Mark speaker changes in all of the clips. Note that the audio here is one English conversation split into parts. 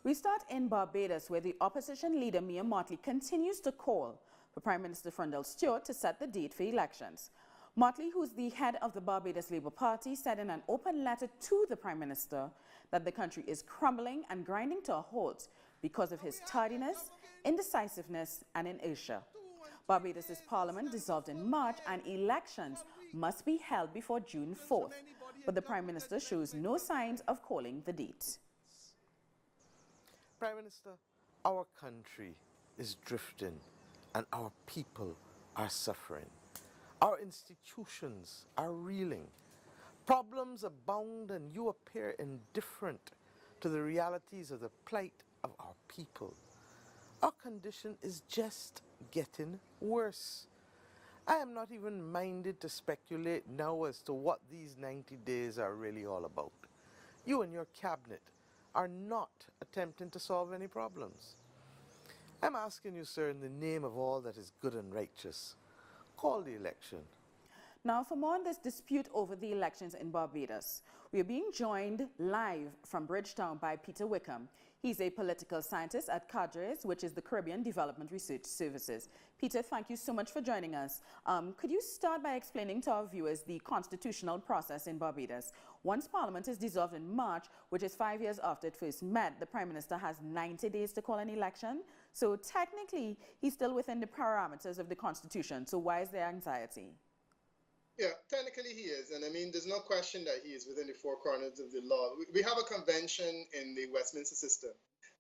Speaker 1: We start in Barbados, where the opposition leader Mia Mottley continues to call for Prime Minister Frundell Stewart to set the date for elections. Mottley, who's the head of the Barbados Labour Party, said in an open letter to the Prime Minister that the country is crumbling and grinding to a halt because of his tardiness, indecisiveness and inertia. Barbados' parliament dissolved in March and elections must be held before June 4th, but the Prime Minister shows no signs of calling the date.
Speaker 2: Prime Minister, our country is drifting and our people are suffering. Our institutions are reeling. Problems abound and you appear indifferent to the realities of the plight of our people. Our condition is just getting worse. I am not even minded to speculate now as to what these 90 days are really all about. You and your cabinet are not attempting to solve any problems. I'm asking you, sir, in the name of all that is good and righteous, call the election.
Speaker 1: Now, for more on this dispute over the elections in Barbados, we are being joined live from Bridgetown by Peter Wickham. He's a political scientist at CADRES, which is the Caribbean Development Research Services. Peter, thank you so much for joining us. Could you start by explaining to our viewers the constitutional process in Barbados? Once Parliament is dissolved in March, which is 5 years after it first met, the Prime Minister has 90 days to call an election. So technically, he's still within the parameters of the Constitution. So why is there anxiety?
Speaker 3: Yeah, technically he is. And I mean, there's no question that he is within the four corners of the law. We have a convention in the Westminster system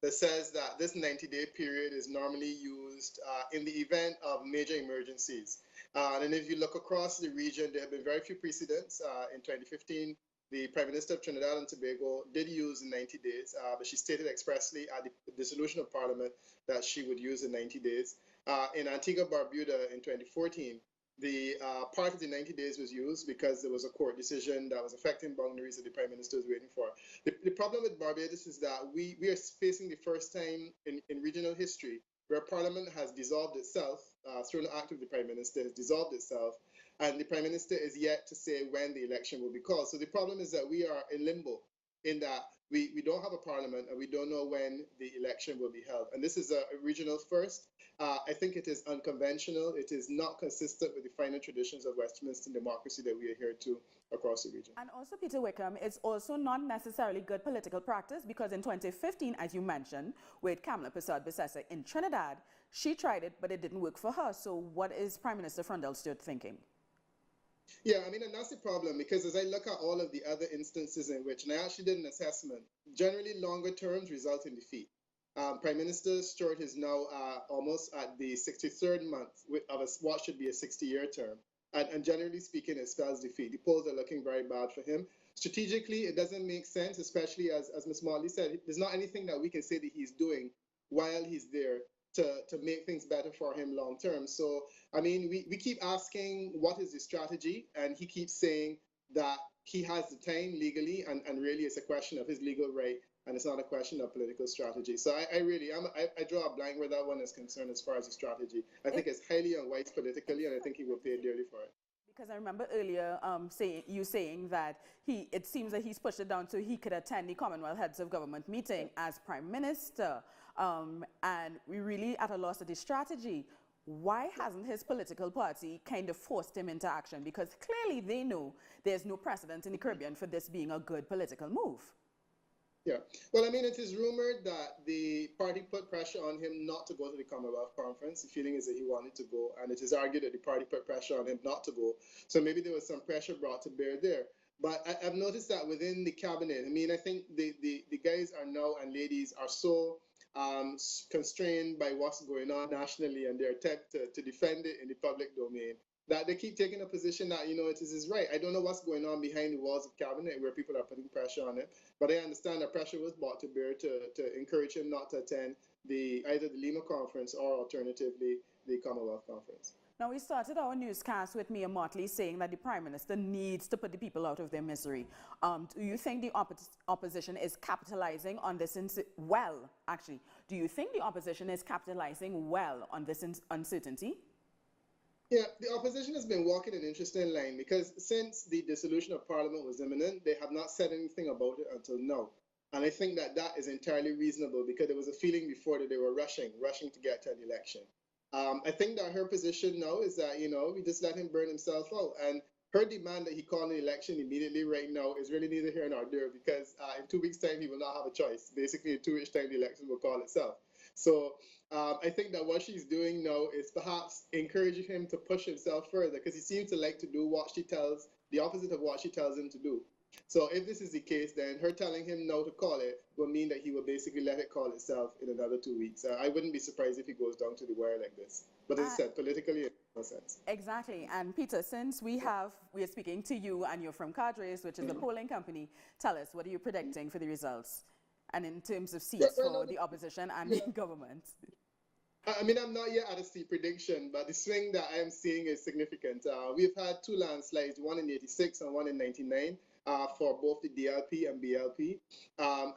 Speaker 3: that says that this 90-day period is normally used in the event of major emergencies. And if you look across the region, there have been very few precedents. In 2015, the Prime Minister of Trinidad and Tobago did use the 90 days, but she stated expressly at the dissolution of Parliament that she would use the 90 days. In Antigua Barbuda in 2014, the part of the 90 days was used because there was a court decision that was affecting boundaries that the Prime Minister was waiting for. The problem with Barbados is that we are facing the first time in regional history where Parliament has dissolved itself through an act of the Prime Minister, has dissolved itself, and the Prime Minister is yet to say when the election will be called. So the problem is that we are in limbo in that we don't have a parliament and we don't know when the election will be held. And this is a regional first. I think it is unconventional. It is not consistent with the final traditions of Westminster democracy that we adhere to across the region.
Speaker 1: And also, Peter Wickham, it's also not necessarily good political practice because in 2015, as you mentioned, with Kamala Persad-Bissessar in Trinidad, she tried it, but it didn't work for her. So what is Prime Minister Frundell Stewart thinking?
Speaker 3: Yeah, I mean, and that's the problem, because as I look at all of the other instances in which, and I actually did an assessment, generally longer terms result in defeat. Prime Minister Stewart is now almost at the 63rd month of what should be a 60-year term. And generally speaking, it spells defeat. The polls are looking very bad for him. Strategically, it doesn't make sense, especially as Ms. Mottley said, there's not anything that we can say that he's doing while he's there to make things better for him long term. So, I mean, we keep asking what is the strategy, and he keeps saying that he has the time legally, and really it's a question of his legal right, and it's not a question of political strategy. So I draw a blank where that one is concerned as far as the strategy. I think it's highly unwise politically, and I think he will pay dearly for it.
Speaker 1: Because I remember earlier saying that it seems that he's pushed it down so he could attend the Commonwealth Heads of Government meeting as Prime Minister. And we're really at a loss of the strategy. Why hasn't his political party kind of forced him into action? Because clearly they know there's no precedent in the Caribbean for this being a good political move.
Speaker 3: Yeah, well, I mean, it is rumored that the party put pressure on him not to go to the Commonwealth Conference. The feeling is that he wanted to go, and it is argued that the party put pressure on him not to go. So maybe there was some pressure brought to bear there. But I've noticed that within the cabinet, I mean, I think the guys are now, and ladies are so constrained by what's going on nationally and their attempt to defend it in the public domain, that they keep taking a position that, you know, it is right. I don't know what's going on behind the walls of cabinet where people are putting pressure on it, but I understand that pressure was brought to bear to encourage him not to attend either the Lima conference or alternatively the Commonwealth conference.
Speaker 1: Now, we started our newscast with Mia Mottley saying that the Prime Minister needs to put the people out of their misery. Do you think the opposition is capitalizing on this? Do you think the opposition is capitalizing well on this uncertainty?
Speaker 3: Yeah, the opposition has been walking an interesting line because since the dissolution of Parliament was imminent, they have not said anything about it until now. And I think that that is entirely reasonable because there was a feeling before that they were rushing to get to the election. I think that her position now is that, we just let him burn himself out. And her demand that he call an election immediately right now is really neither here nor there because in 2 weeks' time, he will not have a choice. Basically, in 2 weeks' time, the election will call itself. So I think that what she's doing now is perhaps encouraging him to push himself further because he seems to like to do the opposite of what she tells him to do. So if this is the case, then her telling him no to call it will mean that he will basically let it call itself in another 2 weeks. I wouldn't be surprised if he goes down to the wire like this. But as I said, politically, it makes no sense.
Speaker 1: Exactly. And Peter, since we are speaking to you and you're from CADRES, which is a polling company, tell us, what are you predicting for the results? And in terms of seats for the opposition and the government?
Speaker 3: I mean, I'm not yet at a seat prediction, but the swing that I am seeing is significant. We've had two landslides, one in 86 and one in 99. For both the DLP and BLP.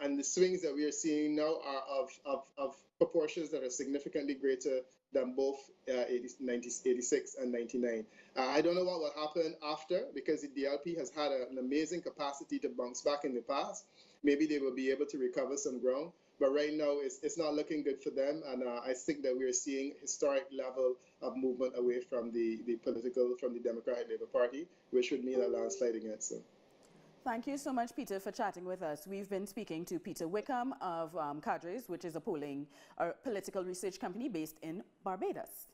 Speaker 3: And the swings that we are seeing now are of proportions that are significantly greater than both 86 and 99. I don't know what will happen after because the DLP has had an amazing capacity to bounce back in the past. Maybe they will be able to recover some ground. But right now, it's not looking good for them. And I think that we are seeing historic level of movement away from the Democratic Labour Party, which would mean a landslide against them.
Speaker 1: Thank you so much, Peter, for chatting with us. We've been speaking to Peter Wickham of CADRES, which is a political research company based in Barbados.